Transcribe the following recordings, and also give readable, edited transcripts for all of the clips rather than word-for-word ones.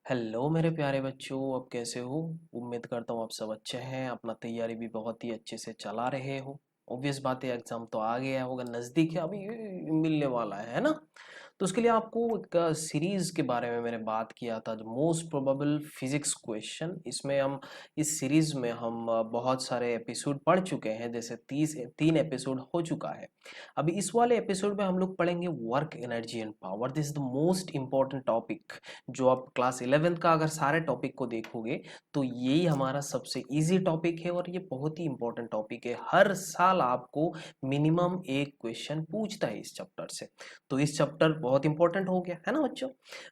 Hello मेरे प्यारे बच्चों, अब कैसे हो? उम्मीद करता हूँ आप सब अच्छे हैं। अपना तैयारी भी बहुत ही अच्छे से चला रहे हो। ऑब्वियस बात है, एग्जाम तो आ गया होगा, नज़दीक है, अभी ये मिलने वाला है ना? तो उसके लिए आपको एक सीरीज के बारे में मैंने बात किया था, जो मोस्ट प्रोबेबल फिजिक्स क्वेश्चन। इसमें हम इस सीरीज में हम बहुत सारे एपिसोड पढ़ चुके हैं, जैसे 3 एपिसोड हो चुका है। अभी इस वाले एपिसोड में हम लोग पढ़ेंगे work energy and power. This is the most important topic. जो आप क्लास 11th का अगर सारे टॉपिक को देखोगे तो यही हमारा सबसे इजी टॉपिक है, और ये बहुत ही इंपॉर्टेंट टॉपिक है। हर साल आपको मिनिमम एक क्वेश्चन पूछता है इस चैप्टर से। तो इस चैप्टर बहुत इंपॉर्टेंट हो गया है ना बच्चों?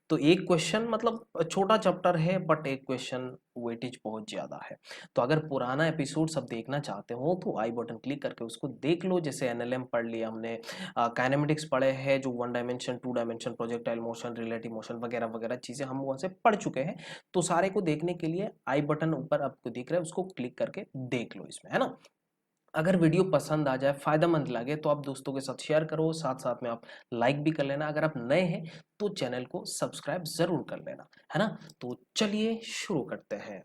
तो एक क्वेश्चन मतलब छोटा चैप्टर है, बट एक क्वेश्चन वेटेज बहुत ज्यादा है। तो अगर पुराना एपिसोड सब देखना चाहते हो तो आई बटन क्लिक करके उसको देख लो। जैसे एनएलएम पढ़ लिया हमने, काइनेमेटिक्स पढ़े हैं, जो 1 dimension 2 dimension projectile motion relative motion वगैरह वगैरह चीजें हम वहां से पढ़ चुके हैं। तो सारे को देखने के लिए आई बटन ऊपर आपको दिख रहा है, उसको क्लिक करके देख लो इसमें, है ना? अगर वीडियो पसंद आ जाए, फायदेमंद लगे, तो आप दोस्तों के साथ शेयर करो, साथ साथ में आप लाइक भी कर लेना। अगर आप नए हैं तो चैनल को सब्सक्राइब जरूर कर लेना, है ना? तो चलिए शुरू करते हैं।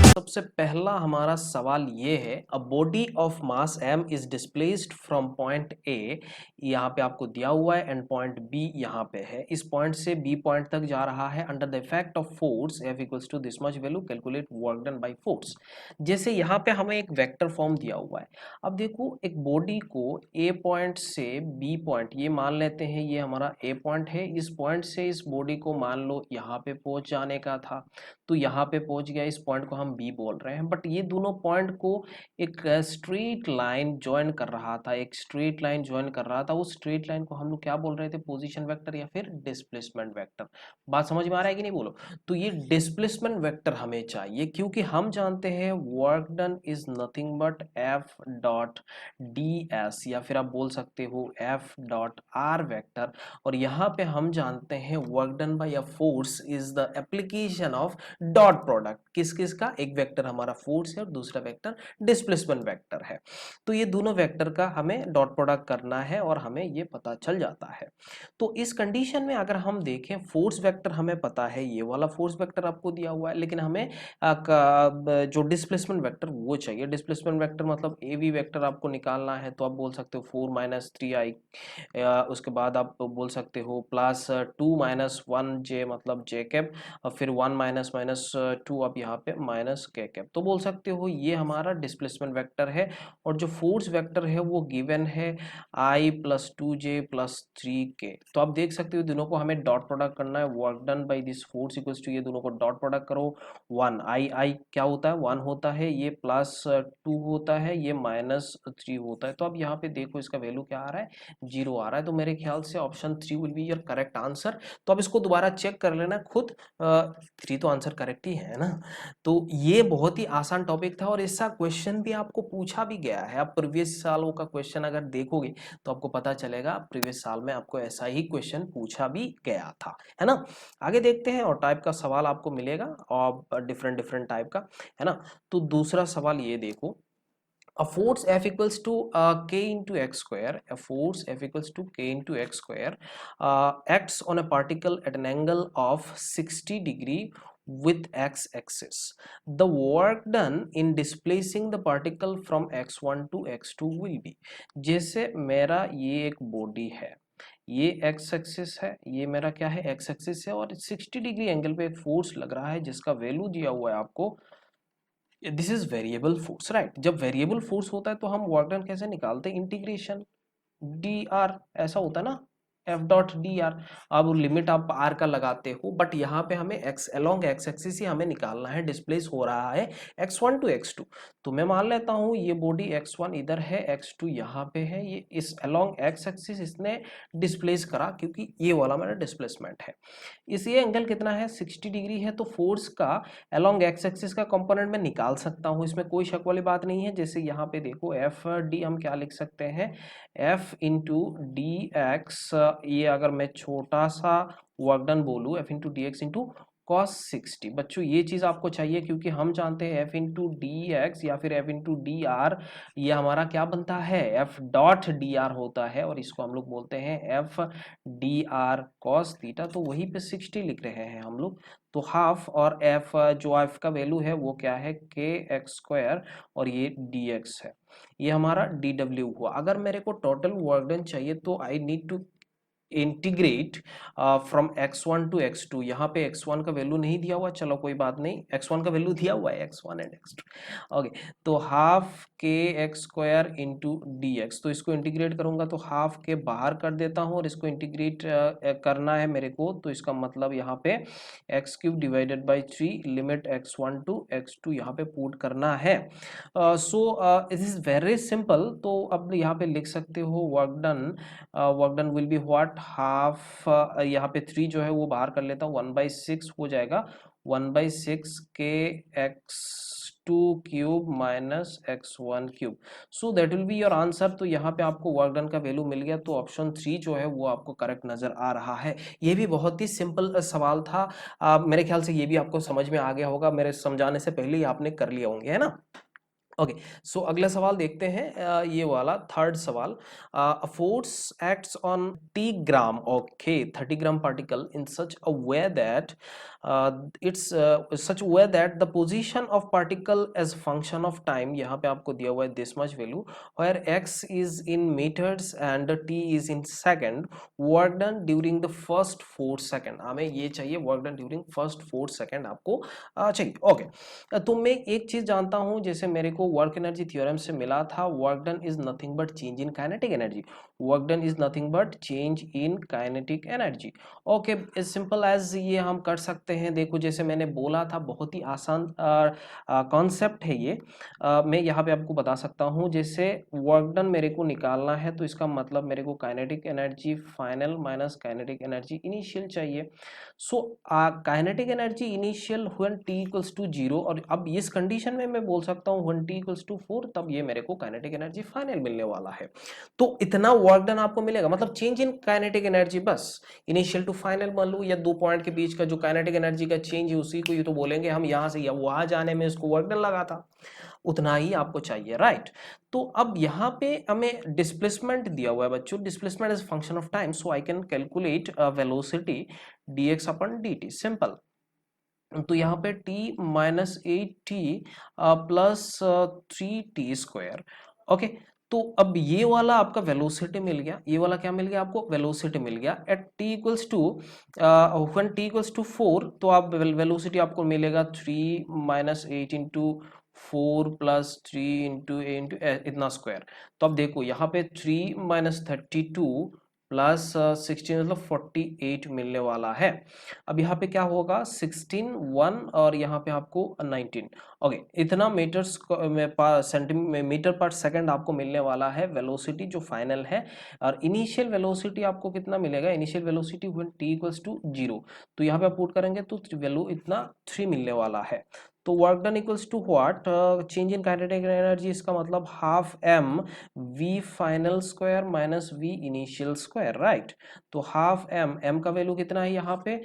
सबसे पहला हमारा सवाल ये है, a body of mass m is displaced from point A, यहाँ पे आपको दिया हुआ है, एंड पॉइंट बी यहाँ पे है। इस पॉइंट से बी पॉइंट तक जा रहा है under the effect of force F equals to this much value, calculate work done by force. जैसे यहाँ पे हमें एक वेक्टर फॉर्म दिया हुआ है। अब देखो, एक बॉडी को ए पॉइंट से बी पॉइंट, ये मान लेते हैं ये हमारा ए पॉइंट है। इस पॉइंट से इस बॉडी को मान लो यहाँ पे पहुंच जाने का था, तो यहाँ पे पहुंच गया। इस पॉइंट को हम बी बोल रहे हैं, बट ये दोनों पॉइंट को एक स्ट्रेट लाइन ज्वाइन कर रहा था, एक स्ट्रेट लाइन ज्वाइन कर रहा था। उस स्ट्रेट लाइन को हम लोग क्या बोल रहे थे? पोजीशन वेक्टर या फिर डिस्प्लेसमेंट वेक्टर। बात समझ में आ रहा है कि नहीं, बोलो? तो ये डिस्प्लेसमेंट वेक्टर हमें चाहिए, क्योंकि हम जानते हैं work done is nothing but F dot D S, या फिर आप बोल सकते हो एफ डॉट आर वेक्टर। और यहाँ पे हम जानते हैं work done bye a force is the application of dot product. किस किस का? एक वेक्टर हमारा फोर्स है और दूसरा वेक्टर डिस्प्लेसमेंट वेक्टर है। तो ये दोनों वेक्टर का हमें डॉट प्रोडक्ट करना है, और हमें ये पता चल जाता है। तो इस कंडीशन में अगर हम देखें, फोर्स वेक्टर हमें पता है, ये वाला फोर्स वेक्टर आपको दिया हुआ है, लेकिन हमें जो डिस्प्लेसमेंट वेक्टर वो चाहिए। डिस्प्लेसमेंट वेक्टर मतलब ए वी वेक्टर आपको निकालना है, तो आप बोल सकते हो 4 - 3i, उसके बाद आप बोल सकते हो +2 - 1j मतलब जे कैप, और फिर 1 - 2 आप यहाँ पे माइनस के कैप, तो बोल सकते हो ये हमारा डिस्प्लेसमेंट वेक्टर है। और जो फोर्स वेक्टर है वो गिवन है I +2j +3k। तो आप देख सकते हो दोनों को हमें डॉट प्रोडक्ट करना है। Work done by this force equals to, ये दोनों को डॉट प्रोडक्ट करो। 1 I क्या होता है? 1 होता है, ये +2 होता है, ये -3 होता है। तो अब यहाँ पे देखो इसका वैल्यू क्या आ रहा है? 0 आ रहा है। तो मेरे ख्याल से option 3 will be your correct answer. तो अब इसको दोबारा चेक कर लेना खुद। 3 तो आंसर करेक्ट ही है ना? तो ये बहुत ही आसान टॉपिक था, और ऐसा क्वेश्चन भी आपको पूछा भी गया है। आप प्रीवियस सालों का क्वेश्चन अगर देखोगे तो आपको पता चलेगा प्रीवियस साल में आपको ऐसा ही क्वेश्चन पूछा भी गया था, है ना? आगे देखते हैं, और टाइप का सवाल आपको मिलेगा और डिफरेंट डिफरेंट टाइप का, है ना? तो दूसरा सवाल ये देखो, a force F equals to k into x square, a force F equals to k into x square acts on a particle at an angle of 60 degree with x axis. The work done in displacing the particle from x1 to x2 will be। जैसे मेरा ये एक body है, ये x axis है, ये मेरा क्या है? x एक्सिस है, और 60 डिग्री एंगल पे एक फोर्स लग रहा है जिसका वैल्यू दिया हुआ है आपको। This is variable force, right? जब वेरिएबल फोर्स होता है तो हम वर्क डन कैसे निकालते हैं? इंटीग्रेशन डी आर, ऐसा होता है ना, एफ डॉट डी आर। अब लिमिट आप आर का लगाते हो, बट यहाँ पे हमें एक्स अलोंग एक्स एक्सिस ही हमें निकालना है। डिस्प्लेस हो रहा है x1 टू x2। तो मैं मान लेता हूँ ये बॉडी x1 इधर है, x2 यहाँ पे है, ये इस अलोंग एक्स एक्सिस इसने डिस्प्लेस करा, क्योंकि ये वाला मेरा डिस्प्लेसमेंट है। इस ये एंगल कितना है? 60 डिग्री है। तो फोर्स का अलोंग एक्स एक्सिस का कंपोनेंट मैं निकाल सकता हूँ, इसमें कोई शक वाली बात नहीं है। जैसे यहाँ पे देखो एफ डी हम क्या लिख सकते हैं? एफ इंटू डी एक्स, ये अगर मैं छोटा सा वर्क डन बोलूँ, F into D x into cos 60। बच्चों ये चीज़ आपको चाहिए क्योंकि हम जानते हैं f इंटू डी एक्स या फिर f इंटू डी आर, ये हमारा क्या बनता है, f डॉट डी आर होता है, और इसको हम लोग बोलते हैं f D R cos theta. तो वहीं पे 60 लिख रहे हैं हम लोग। तो हाफ और f जो f का वैल्यू है वो क्या है, के एक्स स्क्वायर, और ये डी एक्स है, ये हमारा डी डब्ल्यू हुआ। अगर मेरे को टोटल वर्क डन चाहिए तो I need to integrate from x1 to x2। यहाँ पे x1 का वैल्यू नहीं दिया हुआ, चलो कोई बात नहीं, x1 का वैल्यू दिया हुआ है, x1 एंड x2। ओके, तो हाफ के x square into D x, तो इसको इंटीग्रेट करूंगा तो हाफ के बाहर कर देता हूँ, और इसको इंटीग्रेट करना है मेरे को, तो इसका मतलब यहाँ पे x cube divided by 3 limit x1 to x2 यहाँ पे पुट करना है। So it is very simple. तो अब यहाँ पे लिख सकते हो work done will be what, half यहाँ पे 3 जो है वो बाहर कर लेता हूँ, 1/6 हो जाएगा, 1/6 के x2 cube minus x1 cube. So that will be your answer. तो यहाँ पे आपको वर्क डन का वैल्यू मिल गया, तो ऑप्शन 3 जो है वो आपको करेक्ट नजर आ रहा है। ये भी बहुत ही सिंपल सवाल था, मेरे ख्याल से ये भी आपको समझ में आ गया होगा, मेरे समझाने से पहले ही आपने कर लिया होंगे, है ना। ओके, सो अगला सवाल देखते हैं, ये वाला थर्ड सवाल। Force acts on t gram, okay 30 gram particle in such a way that it's such way that the position of particle as function of time, यहाँ पे आपको दिया हुआ है this much value, where x is in metres and t is in second, work done during the first 4 second. हमें ये चाहिए work done during first 4 second आपको चाहिए। ओके, तो मैं एक चीज जानता हूं, जैसे मेरे को वर्क एनर्जी थ्योरम से मिला था, work done is nothing but change in kinetic energy, work done is nothing but change in kinetic energy. Okay, as simple as ये हम कर सकते हैं। देखो जैसे मैंने बोला था, बहुत ही आसान कॉन्सेप्ट है ये। मैं यहाँ पे आपको बता सकता हूँ, जैसे वर्क डन मेरे को निकालना है, तो इसका मतलब मेरे को kinetic energy final minus kinetic energy initial चाहिए। So kinetic energy initial when T equals to 0, और अब इस कंडीशन में मैं बोल सकता हूँ व्हेन टी इक्वल्स टू 4, तब ये मेरे को काइनेटिक एनर्जी फाइनल मिलने वाला है। तो इतना वर्क डन आपको मिलेगा, मतलब चेंज इन काइनेटिक एनर्जी, बस इनिशियल टू फाइनल मान लो, या 2 पॉइंट के बीच का जो काइनेटिक एनर्जी का चेंज है उसी को ये तो बोलेंगे हम, यहाँ से या वहां जाने में इसको वर्क डन लगा था, उतना ही आपको चाहिए, राइट। तो अब यहाँ पे हमें डिस्प्लेसमेंट दिया हुआ है बच्चों, displacement is function of time, so I can calculate velocity dx upon dt, simple. तो यहाँ पे t minus 8t plus 3t square. Okay, तो अब ये वाला आपका वेलोसिटी मिल गया, ये वाला क्या मिल गया आपको, वेलोसिटी मिल गया at t equals to when t equals to 4, तो आप वेलोसिटी आपको मिलेगा 3 minus 8 into 4 plus 3 into a into इतना स्क्वायर। तो अब देखो यहाँ पे 3 माइनस 32 प्लस 16 मतलब 48 मिलने वाला है। अब यहाँ पे क्या होगा, 16 1 और यहाँ पे आपको 19। ओके, इतना सेंटीमीटर पर सेकंड आपको मिलने वाला है वेलोसिटी जो फाइनल है। और इनिशियल वेलोसिटी आपको कितना मिलेगा, initial velocity when t equals to 0, तो यहाँ पे आप पुट करेंगे तो वैल्यू इतना 3 मिलने वाला है। तो work done equals to what, change in kinetic energy, इसका मतलब half m v final square minus v initial square, right. तो हाफ m का वैल्यू कितना है यहाँ पे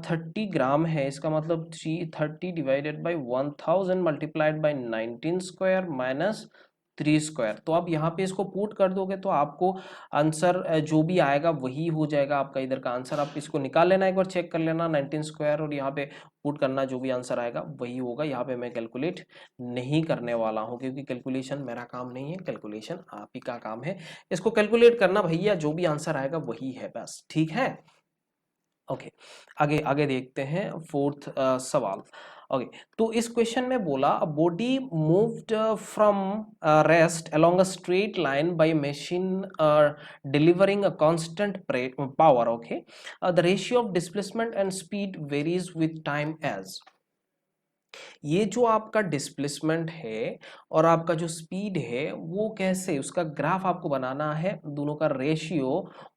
30 ग्राम है, इसका मतलब 330 divided by 1000 multiplied by 19 square minus 3 square. तो आप यहाँ पे इसको पुट कर दोगे तो आपको आंसर जो भी आएगा वही हो जाएगा आपका इधर का आंसर। आप इसको निकाल लेना, एक बार चेक कर लेना 19 स्क्वायर, और यहाँ पे पुट करना, जो भी आंसर आएगा वही होगा। यहाँ पे मैं कैलकुलेट नहीं करने वाला हूँ क्योंकि कैलकुलेशन मेरा काम नहीं है, कैलकुलेशन आप ही का काम है। इसको कैलकुलेट करना भैया, जो भी आंसर आएगा वही है बस, ठीक है। ओके, आगे आगे देखते हैं फोर्थ सवाल। ओके, तो इस क्वेश्चन में बोला body moved from rest along a straight line by machine delivering a constant power. Okay, the ratio of displacement and speed varies with time as. ये जो आपका डिस्प्लेसमेंट है और आपका जो स्पीड है वो कैसे, उसका ग्राफ आपको बनाना है, दोनों का ratio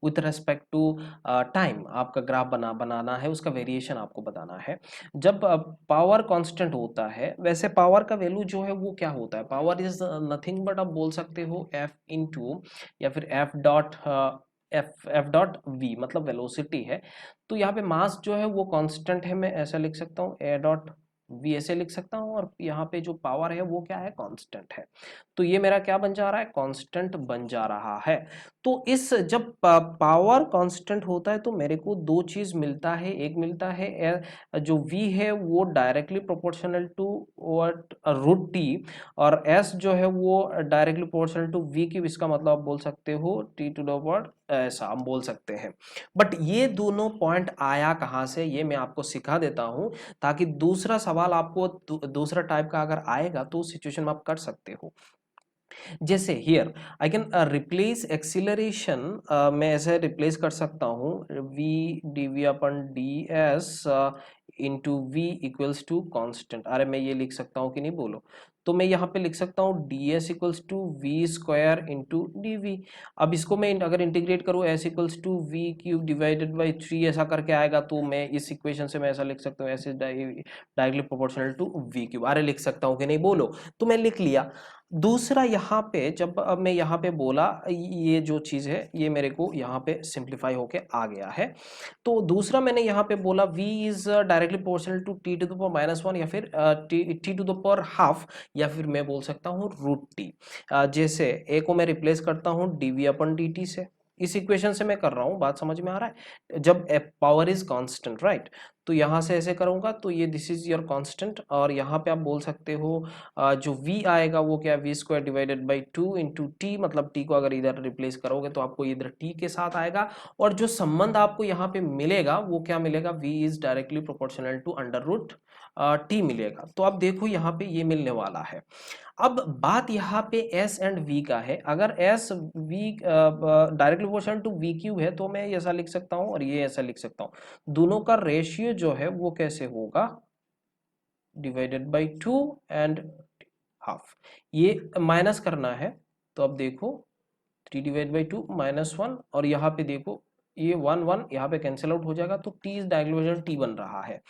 with respect to time आपका ग्राफ बनाना है, उसका वेरिएशन आपको बताना है। जब पावर कांस्टेंट होता है, वैसे पावर का वैल्यू जो है वो क्या होता है, पावर इज नथिंग बट आप बोल सकते हो एफ इंटू या फिर F dot F dot v मतलब वेलोसिटी है। तो यहाँ पे मास जो है वो कांस्टेंट है, मैं ऐसा लिख सकता हूँ ए डॉट वी ऐसे लिख सकता हूँ, और यहाँ पे जो पावर है वो क्या है, कांस्टेंट है। तो ये मेरा क्या बन जा रहा है, कांस्टेंट बन जा रहा है। तो इस जब पावर कांस्टेंट होता है तो मेरे को दो चीज मिलता है, एक मिलता है जो v है वो directly proportional to what root t, और s जो है वो directly proportional to v cube. इसका मतलब आप बोल सकते हो t टू द पावर, ऐसा हम बोल सकते हैं। बट ये दोनों पॉइंट आया कहाँ से, ये मैं आपको सिखा देता हूं, ताकि दूसरा सवाल आपको दूसरा टाइप का अगर आएगा तो सिचुएशन में आप कर सकते हो। जैसे here I can replace acceleration, मैं ऐसे रिप्लेस कर सकता हूँ v d v upon d s into v equals to constant. अरे मैं ये लिख सकता हूँ कि नहीं, बोलो। तो मैं यहाँ पे लिख सकता हूँ d s equals to v square into d v. अब इसको मैं अगर इंटीग्रेट करूँ s equals to v cube divided by 3 ऐसा करके आएगा, तो मैं इस इक्वेशन से मैं ऐसा लिख सकता हूँ s is directly proportional to v cube. अरे लिख सकता हूँ कि नहीं, बोलो। तो मैं लिख लिया। दूसरा यहाँ पे जब अब मैं यहाँ पे बोला, ये जो चीज़ है ये मेरे को यहाँ पे सिंप्लीफाई होके आ गया है। तो दूसरा मैंने यहाँ पे बोला v is directly proportional to t to the power -1 या फिर t to the power half, या फिर मैं बोल सकता हूँ रूट टी। जैसे a को मैं रिप्लेस करता हूँ dv अपन dt से। इस इक्वेशन से मैं कर रहा हूँ, बात समझ में आ रहा है, जब पावर इज कांस्टेंट, राइट। तो यहाँ से ऐसे करूंगा तो ये दिस इज योर कांस्टेंट, और यहाँ पे आप बोल सकते हो जो v आएगा वो क्या, v square divided by 2 into t, मतलब t को अगर इधर रिप्लेस करोगे तो आपको इधर t के साथ आएगा। और जो संबंध आपको यहाँ पे मिलेगा वो क्या मिलेगा, v is directly proportional to under root t मिलेगा। तो आप देखो यहाँ पे ये मिलने वाला है। अब बात यहाँ पे s एंड v का है। अगर s v directly proportional to v cube है तो मैं ऐसा लिख सकता हूँ और ये ऐसा लिख सकता हूँ। दोनों का रेशियो जो है वो कैसे होगा, डिवाइडेड बाई 2 एंड हाफ। ये माइनस करना है तो अब देखो 3 डिवाइड बाई 2 -1, और यहाँ पे देखो ये 1 1 यहाँ पे कैंसिल आउट हो जाएगा, तो t इज डायरेक्टली टी बन रहा है।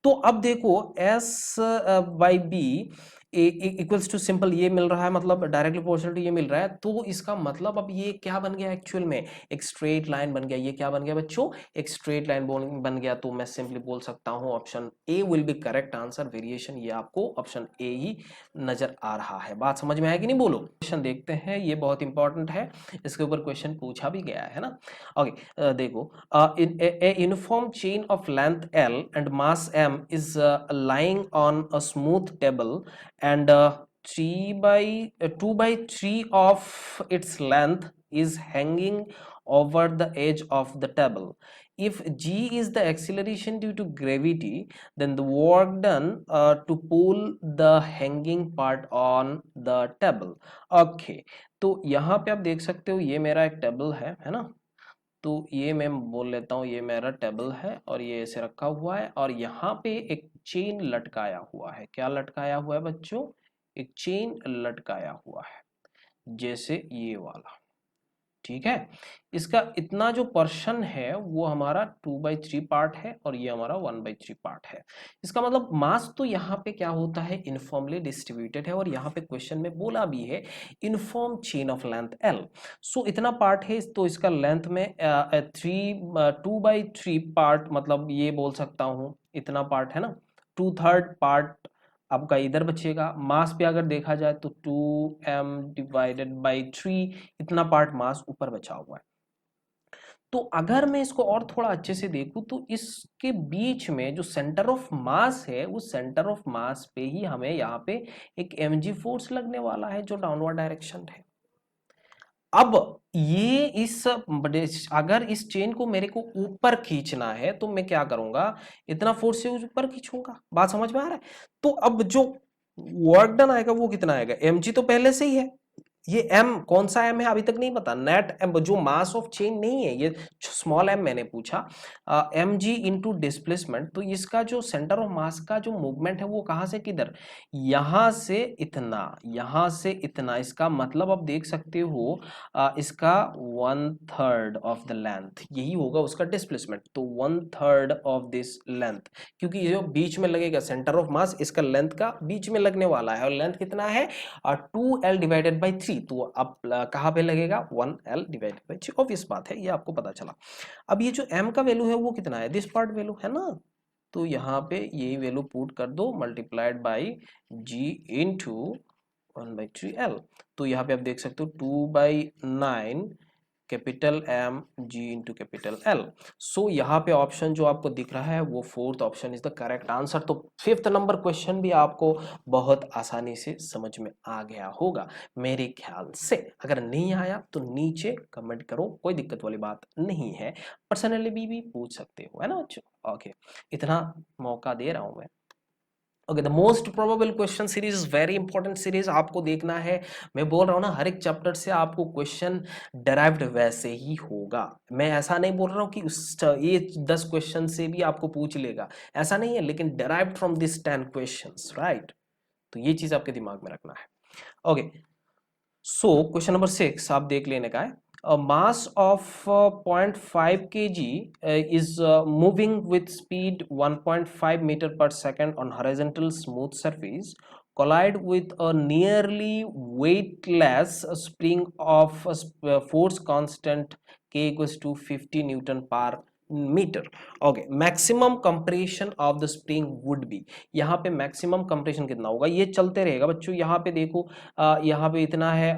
तो अब देखो s by b equals to simple ये मिल रहा है, मतलब डायरेक्टली प्रोपोर्शनल टू ये मिल रहा है। तो इसका मतलब अब ये क्या बन गया एक्चुअल में, एक स्ट्रेट लाइन बन गया। ये क्या बन गया बच्चों, एक स्ट्रेट लाइन बन गया। तो मैं सिंपली बोल सकता हूँ option A will be correct answer. Variation ये आपको ऑप्शन ए ही नजर आ रहा है। बात समझ में आएगी नहीं, बोलो। क्वेश्चन देखते हैं, ये बहुत इंपॉर्टेंट है, इसके ऊपर क्वेश्चन पूछा भी गया है ना। ओके देखो, in a uniform chain of length L and mass M is lying on a smooth table, and 2 by 3 of its length is hanging over the edge of the table. If g is the acceleration due to gravity, then the work done to pull the hanging part on the table. Okay, तो यहाँ पे आप देख सकते हो ये मेरा एक टेबल है ना। तो ये मैं बोल लेता हूँ ये मेरा टेबल है, और ये ऐसे रखा हुआ है, और यहाँ पे एक चेन लटकाया हुआ है। क्या लटकाया हुआ है बच्चों, एक चेन लटकाया हुआ है, जैसे ये वाला, ठीक है। इसका इतना जो पर्शन है वो हमारा 2/3 पार्ट है, और ये हमारा 1/3 पार्ट है। इसका मतलब मास तो यहाँ पे क्या होता है, यूनिफॉर्मली डिस्ट्रीब्यूटेड है, और यहाँ पे क्वेश्चन में बोला भी है uniform chain of length L। सो इतना पार्ट है, तो इसका लेंथ में 2/3 पार्ट, मतलब ये बोल सकता हूँ इतना पार्ट है ना, 2/3 पार्ट आपका इधर बचेगा। मास पे अगर देखा जाए तो 2m डिवाइडेड बाई 3, इतना पार्ट मास ऊपर बचा हुआ है। तो अगर मैं इसको और थोड़ा अच्छे से देखूं तो इसके बीच में जो सेंटर ऑफ मास है, उस सेंटर ऑफ मास पे ही हमें यहाँ पे एक mg फोर्स लगने वाला है जो डाउनवर्ड डायरेक्शन है। अब ये अगर इस चेन को मेरे को ऊपर खींचना है तो मैं क्या करूंगा, इतना फोर्स से ऊपर खींचूंगा। बात समझ में आ रहा है। तो अब जो वर्क डन आएगा वो कितना आएगा, mg तो पहले से ही है। ये m कौन सा m है अभी तक नहीं पता, नेट m जो मास ऑफ चेन नहीं है, ये स्मॉल m मैंने पूछा, mg इंटू डिस्प्लेसमेंट। तो इसका जो सेंटर ऑफ मास का जो मूवमेंट है वो कहां से किधर, यहां से इतना, यहां से इतना। इसका मतलब आप देख सकते हो इसका 1/3 ऑफ द लेंथ यही होगा उसका डिस्प्लेसमेंट। तो 1/3 ऑफ दिस लेंथ, क्योंकि ये जो बीच में लगेगा सेंटर ऑफ मास, इसका लेंथ का बीच में लगने वाला है, और लेंथ कितना है 2l डिवाइडेड बाई 3। c, तो अब कहाँ पे लगेगा 1l divided by c, obvious बात है, ये आपको पता चला। अब ये जो m का वैल्यू है वो कितना है, दिस पार्ट वैल्यू है ना, तो यहाँ पे यही वैल्यू पुट कर दो multiplied by g into 1/3l। तो यहाँ पे आप देख सकते हो 2/9 capital M G into capital L। सो यहाँ पे ऑप्शन जो आपको दिख रहा है वो fourth option is the correct answer. तो फिफ्थ नंबर क्वेश्चन भी आपको बहुत आसानी से समझ में आ गया होगा मेरे ख्याल से। अगर नहीं आया तो नीचे कमेंट करो, कोई दिक्कत वाली बात नहीं है, पर्सनली भी पूछ सकते हो, है ना बच्चों। ओके, इतना मौका दे रहा हूं मैं। Okay, the most probable question series is very important series, आपको देखना है। मैं बोल रहा हूँ ना, हर एक चैप्टर से आपको क्वेश्चन डेराइव्ड वैसे ही होगा। मैं ऐसा नहीं बोल रहा हूँ कि ये 10 क्वेश्चन से भी आपको पूछ लेगा, ऐसा नहीं है, लेकिन derived from this 10 questions, right. तो ये चीज आपके दिमाग में रखना है। ओके, सो क्वेश्चन नंबर 6 आप देख लेने का है। A mass of 0.5 kg is moving with speed 1.5 meter per second on horizontal smooth surface, collide with a nearly weightless spring of force constant k equals to 50 Newton per metre. Okay, maximum compression of the spring would be, यहाँ पे maximum compression कितना होगा, ये चलते रहेगा बच्चों। यहाँ पे देखो यहाँ पे इतना है,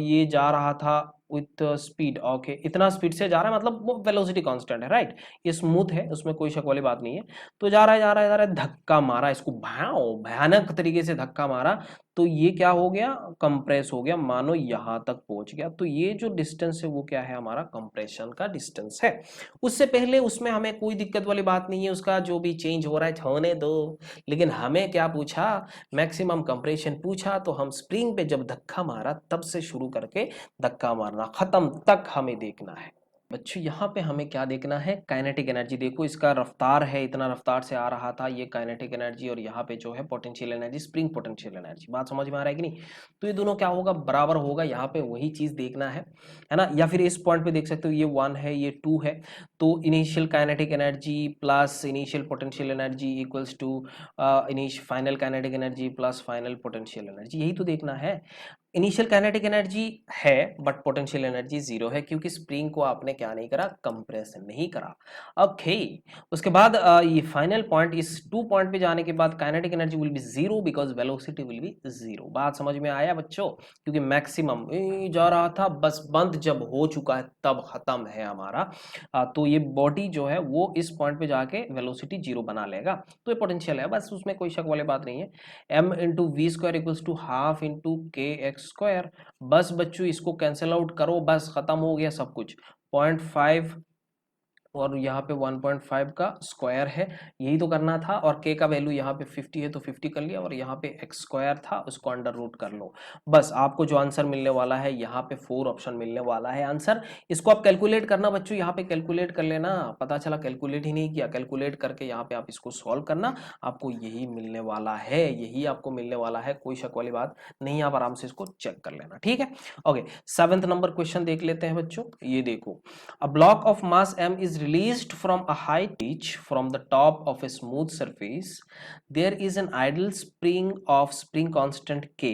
ये जा रहा था विथ स्पीड, ओके, इतना स्पीड से जा रहा है, मतलब वो वेलोसिटी कांस्टेंट है, राइट। ये स्मूथ है, उसमें कोई शक वाली बात नहीं है। तो जा रहा है जा रहा है जा रहा है, धक्का मारा इसको, भयानक तरीके से धक्का मारा, तो ये क्या हो गया, कंप्रेस हो गया, मानो यहां तक पहुंच गया। तो ये जो डिस्टेंस है वो क्या है, हमारा कंप्रेशन का डिस्टेंस है। उससे पहले उसमें हमें कोई दिक्कत वाली बात नहीं है, उसका जो भी चेंज हो रहा है होने दो। लेकिन हमें क्या पूछा, मैक्सिमम कंप्रेशन पूछा, तो हम स्प्रिंग पे जब धक्का मारा तब से शुरू करके धक्का मारना खत्म तक हमें देखना है। बच्चों यहाँ पे हमें क्या देखना है, काइनेटिक एनर्जी। देखो इसका रफ्तार है, इतना रफ्तार से आ रहा था, ये काइनेटिक एनर्जी, और यहाँ पे जो है potential energy, spring potential energy. बात समझ में आ रहा है कि नहीं। तो ये दोनों क्या होगा, बराबर होगा, यहाँ पे वही चीज देखना है ना। या फिर इस पॉइंट पे देख सकते हो, ये 1 है ये 2 है, तो initial kinetic energy plus initial potential energy equals to final kinetic energy plus final potential energy, यही तो देखना है। इनिशियल काइनेटिक एनर्जी है बट पोटेंशियल एनर्जी 0 है, क्योंकि स्प्रिंग को आपने क्या नहीं करा, कंप्रेस नहीं करा। ओके, उसके बाद ये फाइनल पॉइंट, इस 2 पॉइंट पे जाने के बाद kinetic energy will be 0 because velocity will be 0। बात समझ में आया बच्चों, क्योंकि मैक्सिमम जा रहा था, बस बंद जब हो चुका है तब खत्म है हमारा। तो ये बॉडी जो है वो इस पॉइंट पे जाके वेलोसिटी 0 बना लेगा, तो ये पोटेंशियल है, बस उसमें कोई शक वाली बात नहीं है। m into v square equals to half into k x square. बस बच्चों इसको कैंसिल आउट करो, बस खत्म हो गया सब कुछ। 0.5 और यहाँ पे 1.5 का स्क्वायर है, यही तो करना था। और k का वैल्यू यहाँ पे 50 है तो 50 कर लिया, और यहाँ पे x स्क्वायर था उसको अंडर रूट कर लो। बस आपको जो आंसर मिलने वाला है, यहाँ पे 4 ऑप्शन मिलने वाला है आंसर। इसको आप कैलकुलेट करना बच्चों, यहाँ पे कैलकुलेट कर लेना। पता चला कैलकुलेट ही नहीं किया, कैलकुलेट करके यहाँ पे आप इसको सॉल्व करना, आपको यही मिलने वाला है, यही आपको मिलने वाला है, कोई शक वाली बात नहीं। आप आराम से इसको चेक कर लेना, ठीक है। ओके, 7th नंबर क्वेश्चन देख लेते हैं बच्चों। ये देखो, a block of mass m is released from a height h from the top of a smooth surface. There is an idle spring of spring constant k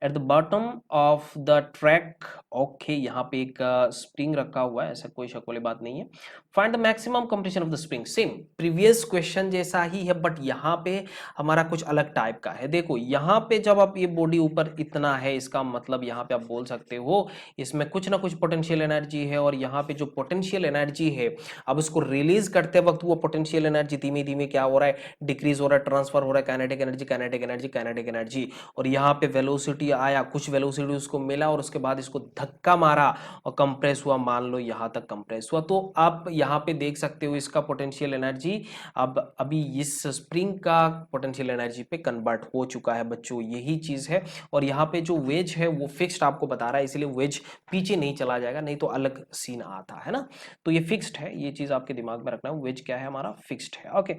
at the bottom of the track. Okay, यहाँ पे एक spring रखा हुआ है, ऐसा कोई शक वाली बात नहीं है। Find the maximum compression of the spring, same previous question जैसा ही है, बट यहाँ पे हमारा कुछ अलग टाइप का है। देखो यहाँ पे जब आप ये बॉडी ऊपर इतना है, इसका मतलब यहाँ पे आप बोल सकते हो इसमें कुछ ना कुछ पोटेंशियल एनर्जी है, और यहाँ पे जो पोटेंशियल एनर्जी है, अब उसको रिलीज करते वक्त वो पोटेंशियल एनर्जी धीमे धीमे क्या हो रहा है, डिक्रीज हो रहा है, ट्रांसफर हो रहा है, kinetic energy kinetic energy kinetic energy. और यहाँ पे वेलोसिटी आया, कुछ वेलोसिटी उसको मिला, और उसके बाद इसको धक्का मारा और कंप्रेस हुआ, मान लो यहाँ तक कंप्रेस हुआ। तो आप यहाँ पे देख सकते हो इसका पोटेंशियल एनर्जी अब अभी इस स्प्रिंग का पोटेंशियल एनर्जी पे कन्वर्ट हो चुका है बच्चों, यही चीज है। और यहाँ पे जो वेज है वो फिक्स्ड आपको बता रहा है, इसलिए वेज पीछे नहीं चला जाएगा, नहीं तो अलग सीन आता है ना। तो ये फिक्स्ड है, ये चीज आपके दिमाग में रखना है, वेज क्या है हमारा, फिक्स्ड है। ओके,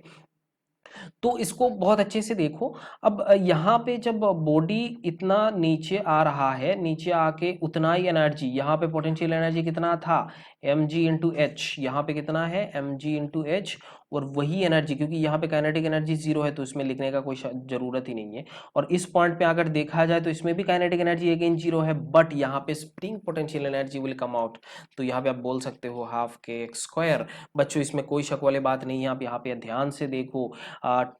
तो इसको बहुत अच्छे से देखो। अब यहाँ पे जब बॉडी इतना नीचे आ रहा है, नीचे आके उतना ही एनर्जी, यहाँ पे पोटेंशियल एनर्जी कितना था, mg इंटू एच, यहाँ पे कितना है mg इंटू एच, और वही एनर्जी, क्योंकि यहाँ पे काइनेटिक एनर्जी जीरो है तो इसमें लिखने का कोई जरूरत ही नहीं है। और इस पॉइंट पे अगर देखा जाए तो इसमें भी काइनेटिक एनर्जी अगेन जीरो है, बट यहाँ पे spring potential energy will come out. तो यहाँ पे आप बोल सकते हो हाफ के एक्स स्क्वायर। बच्चों इसमें कोई शक वाली बात नहीं है, आप यहाँ पे ध्यान से देखो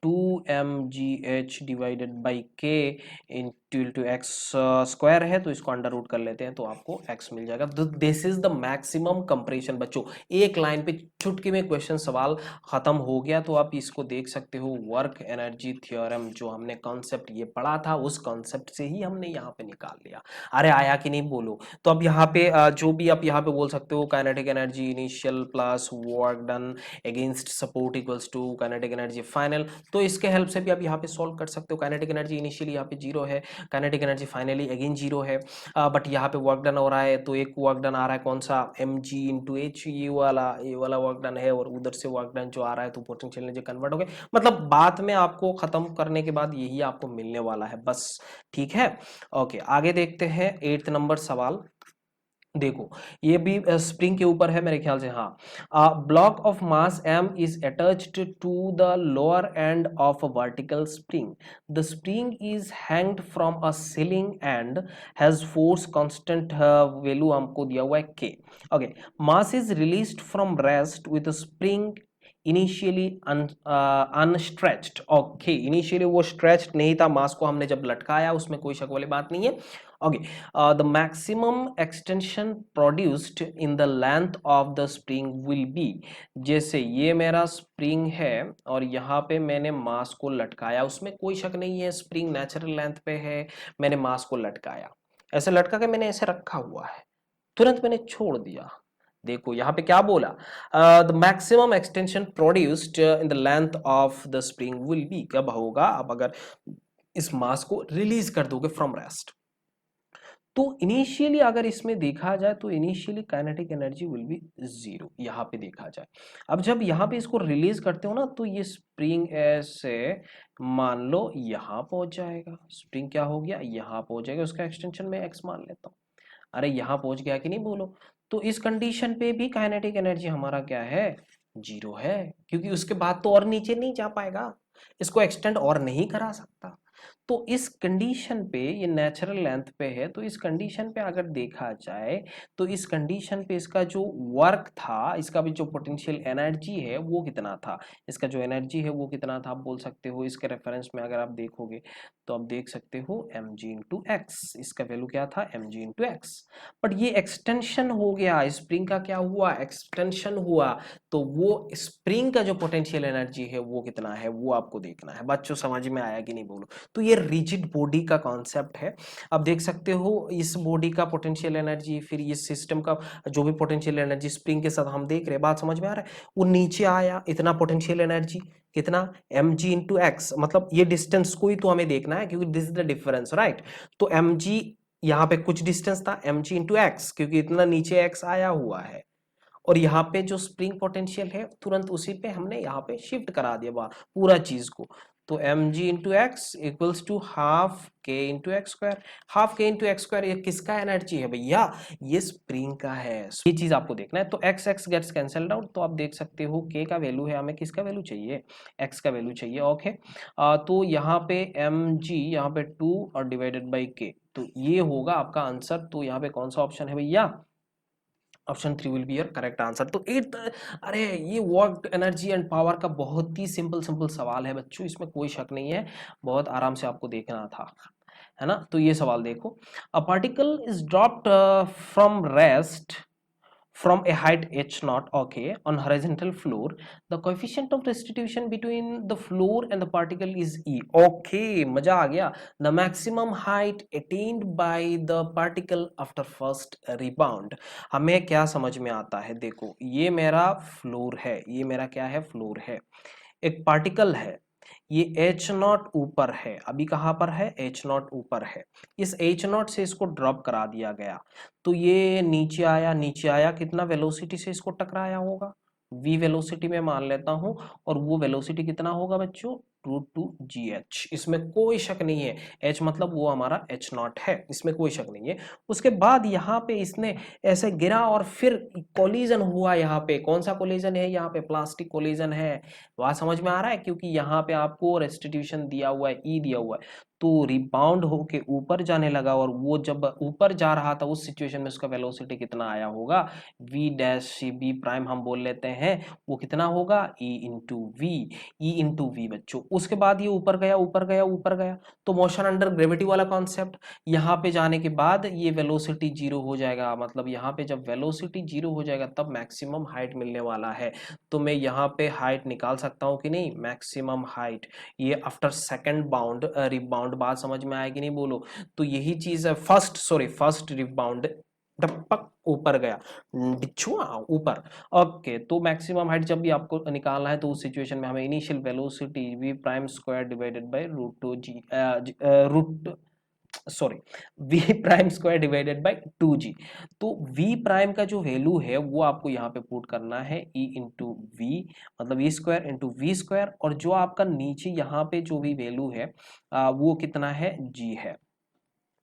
2mgh डिवाइडेड बाई के इंटू एक्स स्क्वायर है, तो इसको अंडर रूट कर लेते हैं तो आपको x मिल जाएगा। This is the maximum compression. बच्चों एक लाइन पे चुटकी में क्वेश्चन सवाल खत्म हो गया। तो आप इसको देख सकते हो वर्क एनर्जी थ्योरम, जो हमने कॉन्सेप्ट ये पढ़ा था उस कॉन्सेप्ट से ही हमने यहाँ पे निकाल लिया। अरे आया कि नहीं बोलो। तो अब यहाँ पे जो भी आप यहाँ पे बोल सकते हो, kinetic energy initial plus work done against support equals to kinetic energy final. तो इसके हेल्प से भी आप यहाँ पे सॉल्व कर सकते हो। काइनेटिक एनर्जी इनिशियली यहाँ पे जीरो है, kinetic energy finally again zero है, बट यहाँ पे वर्क डन हो रहा है। तो एक वर्क डन आ रहा है कौन सा, mg इंटू एच, ये वाला वर्क डन है, और उधर से वर्क डन जो आ रहा है तो पोटेंशियल एनर्जी कन्वर्ट हो गया। मतलब बाद में आपको खत्म करने के बाद यही आपको मिलने वाला है बस। ठीक है, ओके आगे देखते हैं 8th नंबर सवाल। देखो ये भी स्प्रिंग के ऊपर है मेरे ख्याल से। हाँ, block of mass m is attached to the lower end of a vertical spring. The spring is hanged from a ceiling and has force constant value हमको दिया हुआ है k। Okay, mass is released from rest with spring initially unstretched. Okay, initially वो stretched नहीं था, मास को हमने जब लटकाया उसमें कोई शक वाली बात नहीं है। Okay, the maximum extension produced in the length of the spring will be, जैसे ये मेरा स्प्रिंग है और यहाँ पे मैंने मास को लटकाया, उसमें कोई शक नहीं है स्प्रिंग नेचुरल लेंथ पे है, मैंने मास को लटकाया, ऐसे लटका के मैंने ऐसे रखा हुआ है, तुरंत मैंने छोड़ दिया। देखो यहाँ पे क्या बोला, the maximum extension produced in the length of the spring will be, कब होगा, अब अगर इस मास को रिलीज कर दोगे फ्रॉम रेस्ट। तो इनिशियली अगर इसमें देखा जाए तो initially kinetic energy will be zero, यहाँ पे देखा जाए। अब जब यहाँ पे इसको रिलीज करते हो ना तो ये स्प्रिंग ऐसे मान लो यहाँ पहुंच जाएगा, स्प्रिंग क्या हो गया यहाँ पहुंच जाएगा, उसका एक्सटेंशन में एक्स मान लेता हूँ। अरे यहाँ पहुंच गया कि नहीं बोलो। तो इस कंडीशन पे भी काइनेटिक एनर्जी हमारा क्या है, जीरो है, क्योंकि उसके बाद तो और नीचे नहीं जा पाएगा, इसको एक्सटेंड और नहीं करा सकता। तो इस कंडीशन पे ये नेचुरल लेंथ पे है, तो इस कंडीशन पे अगर देखा जाए तो इस कंडीशन पे इसका जो वर्क था, इसका भी जो पोटेंशियल एनर्जी है वो कितना था, इसका जो एनर्जी है वो कितना था, आप बोल सकते हो इसके रेफरेंस में अगर आप देखोगे तो आप देख सकते हो mg इंटू एक्स, इसका वैल्यू क्या था mg इंटू एक्स। बट ये एक्सटेंशन हो गया, स्प्रिंग का क्या हुआ, एक्सटेंशन हुआ, तो वो स्प्रिंग का जो पोटेंशियल एनर्जी है वो कितना है वो आपको देखना है। बच्चों समझ में आया कि नहीं बोलो। तो ये रिजिड बॉडी का कॉन्सेप्ट है। अब देख सकते हो इस बॉडी का पोटेंशियल एनर्जी, फिर इस सिस्टम का जो भी पोटेंशियल एनर्जी स्प्रिंग के साथ हम देख रहे हैं, बात समझ में आ रहा है, वो नीचे आया इतना पोटेंशियल एनर्जी कितना mg इंटू एक्स, मतलब ये डिस्टेंस को ही तो हमें देखना है क्योंकि this is the difference right. तो mg यहाँ पे कुछ डिस्टेंस था mg इंटू एक्स, क्योंकि इतना नीचे x आया हुआ है, और यहाँ पे जो स्प्रिंग पोटेंशियल है तुरंत उसी पे हमने यहाँ पे शिफ्ट करा दिया पूरा चीज को। तो mg into x equals to half k into x square. Half k into x square ये किसका एनर्जी है भैया, ये स्प्रिंग का है, ये चीज आपको देखना है। तो x x gets cancelled out, तो आप देख सकते हो k का वैल्यू है, हमें किसका वैल्यू चाहिए, x का वैल्यू चाहिए। ओके, तो यहाँ पे mg यहाँ पे 2 और डिवाइडेड बाई k, तो ये होगा आपका आंसर। तो यहाँ पे कौन सा ऑप्शन है भैया, option 3 will be your correct answer. तो एट, अरे ये वर्क एनर्जी एंड पावर का बहुत ही सिंपल सिंपल सवाल है बच्चों, इसमें कोई शक नहीं है, बहुत आराम से आपको देखना था, है ना। तो ये सवाल देखो, a particle is dropped from rest from a height h naught, okay, on horizontal floor, the coefficient of restitution between the floor and the particle is e, okay, मजा आ गया। The maximum height attained by the particle after first rebound, हमें क्या समझ में आता है, देखो ये मेरा फ्लोर है, ये मेरा क्या है, फ्लोर है, एक पार्टिकल है, ये एच नॉट ऊपर है, अभी कहाँ पर है, एच नॉट ऊपर है, इस एच नॉट से इसको ड्रॉप करा दिया गया, तो ये नीचे आया, नीचे आया कितना वेलोसिटी से इसको टकराया होगा, v वेलोसिटी में मान लेता हूं, और वो वेलोसिटी कितना होगा बच्चों, रूट टू जी एच, इसमें कोई शक नहीं है। एच मतलब वो हमारा एच नॉट है, इसमें कोई शक नहीं है। उसके बाद यहाँ पे इसने ऐसे गिरा और फिर कोलिजन हुआ। यहाँ पे कौन सा कोलिजन है? यहाँ पे प्लास्टिक कोलिजन है। वहां समझ में आ रहा है, क्योंकि यहाँ पे आपको रेस्टिट्यूशन दिया हुआ है, ई दिया हुआ है, तो रिबाउंड होके ऊपर जाने लगा, और वो जब ऊपर जा रहा था उस सिचुएशन में उसका वेलोसिटी कितना आया होगा? V dash c b prime हम बोल लेते हैं, वो कितना होगा? E into v, e into v बच्चों। उसके बाद ये ऊपर गया ऊपर गया ऊपर गया, तो मोशन अंडर ग्रेविटी वाला कॉन्सेप्ट। यहाँ पे जाने के बाद ये वेलोसिटी जीरो हो जाएगा, मतलब यहाँ पे जब वेलोसिटी जीरो हो जाएगा तब मैक्सिमम हाइट मिलने वाला है। तो मैं यहाँ पे हाइट निकाल सकता हूँ कि नहीं? मैक्सिमम हाइट ये आफ्टर सेकंड बाउंड रिबाउंड, बात समझ में आएगी नहीं बोलो? तो यही चीज है, फर्स्ट रिबाउंड टपक ऊपर गया, बिच्छुआ ऊपर। ओके, तो मैक्सिमम हाइट जब भी आपको निकालना है तो उस सिचुएशन में हमें initial velocity v prime square divided by root two g root sorry v prime square divided by 2g। तो v प्राइम का जो वैल्यू है वो आपको यहाँ पे पुट करना है e इंटू वी, मतलब e square into v square, और जो आपका नीचे यहाँ पे जो भी वैल्यू है वो कितना है? g है।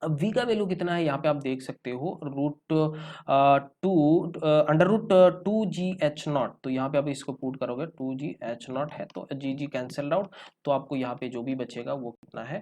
अब v का वैल्यू कितना है यहाँ पे आप देख सकते हो, root two under root two g h naught. तो यहाँ पे आप इसको पुट करोगे, टू जी एच नॉट है तो जी जी कैंसल आउट, तो आपको यहाँ पे जो भी बचेगा वो कितना है?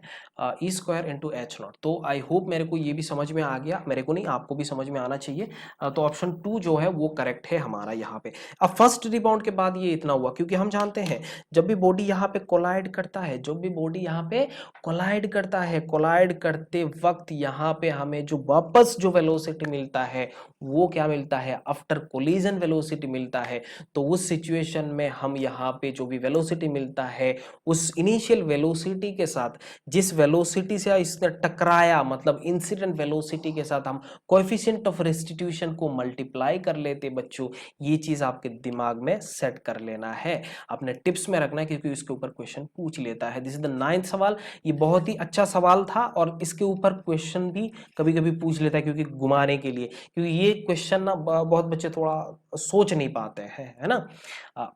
E square into H naught. तो आई होप मेरे को ये भी समझ में आ गया, मेरे को नहीं आपको भी समझ में आना चाहिए। तो ऑप्शन 2 जो है वो करेक्ट है हमारा यहाँ पे। अब फर्स्ट रिबाउंड के बाद ये इतना हुआ, क्योंकि हम जानते हैं जब भी बॉडी यहाँ पे कोलाइड करता है, जब भी बॉडी यहाँ पे कोलाइड करता है, कोलाइड करते वक्त यहाँ पे हमें जो वापस जो वेलोसिटी मिलता है वो क्या मिलता है? आफ्टर कोलिजन वेलोसिटी मिलता है। तो उस सिचुएशन में हम यहाँ पे जो भी वेलोसिटी मिलता है उस इनिशियल वेलोसिटी के साथ जिस वेलोसिटी से इसने टकराया, मतलब इंसिडेंट वेलोसिटी के साथ हम कोएफिशिएंट ऑफ रेस्टिट्यूशन को मल्टीप्लाई कर लेते बच्चों। ये चीज आपके दिमाग में सेट कर लेना है, अपने टिप्स में रखना है, क्योंकि इसके ऊपर क्वेश्चन पूछ लेता है। दिस इज द 9th सवाल। ये बहुत ही अच्छा सवाल था और इसके ऊपर क्वेश्चन भी कभी कभी पूछ लेता है, क्योंकि घुमाने के लिए, क्योंकि ये क्वेश्चन ना बहुत बच्चे थोड़ा सोच नहीं पाते हैं, है ना।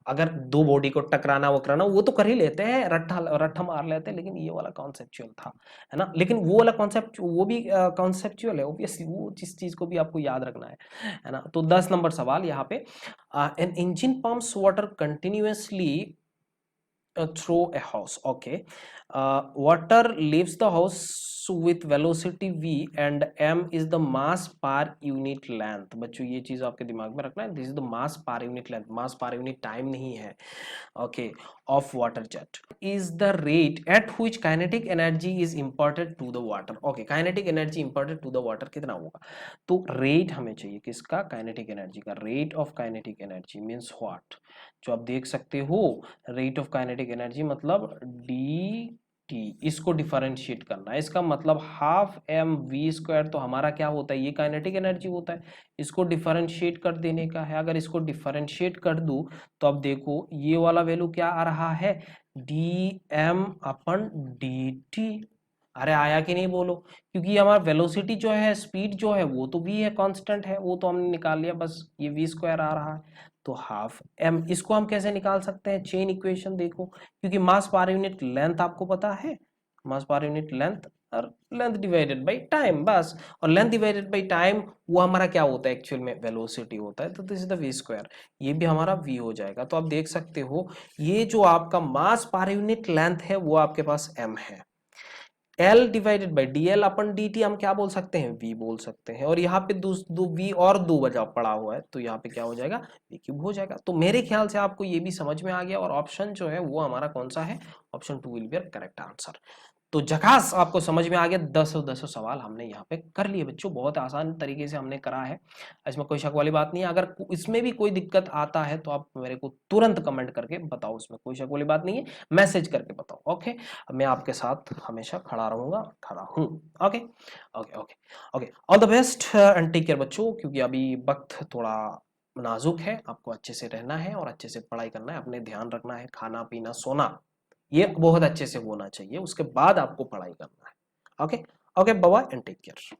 अगर दो बॉडी को टकराना वो कराना वो तो कर ही लेते हैं, रट्टा रट्टा मार लेते हैं, लेकिन ये वाला कॉन्सेप्चुअल था, है ना। लेकिन वो वाला कॉन्सेप्ट वो भी कॉन्सेप्चुअल है ऑब्वियसली, वो जिस चीज को भी आपको याद रखना है ना। तो 10 नंबर सवाल यहाँ पे, an engine pumps water continuously through a house. Okay, water leaves the house with velocity v and m is the mass per unit length। बच्चों ये चीज आपके दिमाग में रखना है, this is the mass per unit length, mass per unit time नहीं है। Okay, of water jet is the rate at which kinetic energy is imported to the water. Okay, kinetic energy imported to the water कितना होगा? तो rate हमें चाहिए किसका? Kinetic energy का। Rate of kinetic energy means what? जो आप देख सकते हो, रेट ऑफ काइनेटिक एनर्जी मतलब डी टी, इसको डिफरेंशिएट करना है, इसका मतलब हाफ एम वी स्क्वायर, तो हमारा क्या होता है? ये काइनेटिक एनर्जी होता है, इसको डिफरेंशिएट कर देने का है। अगर इसको डिफरेंशिएट कर दूं तो अब देखो ये वाला वैल्यू क्या आ रहा है? डी एम अपन डी टी। अरे आया कि नहीं बोलो? क्योंकि हमारा वेलोसिटी जो है, स्पीड जो है वो तो v है, कांस्टेंट है, वो तो हमने निकाल लिया, बस ये v स्क्वायर आ रहा है। तो हाफ m, इसको हम कैसे निकाल सकते हैं? चेन इक्वेशन देखो, क्योंकि मास पर यूनिट लेंथ आपको पता है, मास पर यूनिट लेंथ और लेंथ डिवाइडेड बाय टाइम, बस। और लेंथ डिवाइडेड बाय टाइम वो हमारा क्या होता है? एक्चुअल में वेलोसिटी होता है, तो this is the v square, ये भी हमारा v हो जाएगा। तो आप देख सकते हो ये जो आपका मास पर यूनिट लेंथ है वो आपके पास m है, L divided by D L upon d T हम क्या बोल सकते हैं? V बोल सकते हैं। और यहाँ पे दो V और 2 बजा पड़ा हुआ है, तो यहाँ पे क्या हो जाएगा? V क्यूब हो जाएगा। तो मेरे ख्याल से आपको ये भी समझ में आ गया, और ऑप्शन जो है वो हमारा कौन सा है? Option 2 will be correct answer. तो झकास, आपको समझ में आ गया। 10 सवाल हमने यहाँ पे कर लिए बच्चों, बहुत आसान तरीके से हमने करा है, इसमें कोई शक वाली बात नहीं है। अगर इसमें भी कोई दिक्कत आता है तो आप मेरे को तुरंत कमेंट करके बताओ, इसमें कोई शक वाली बात नहीं है, मैसेज करके बताओ। ओके, मैं आपके साथ हमेशा खड़ा रहूंगा, खड़ा हूँ। Okay okay okay okay, all the best and take care बच्चों, क्योंकि अभी वक्त थोड़ा नाजुक है, आपको अच्छे से रहना है और अच्छे से पढ़ाई करना है, अपने ध्यान रखना है, खाना पीना सोना ये बहुत अच्छे से होना चाहिए, उसके बाद आपको पढ़ाई करना है। Okay okay, bye bye and take care.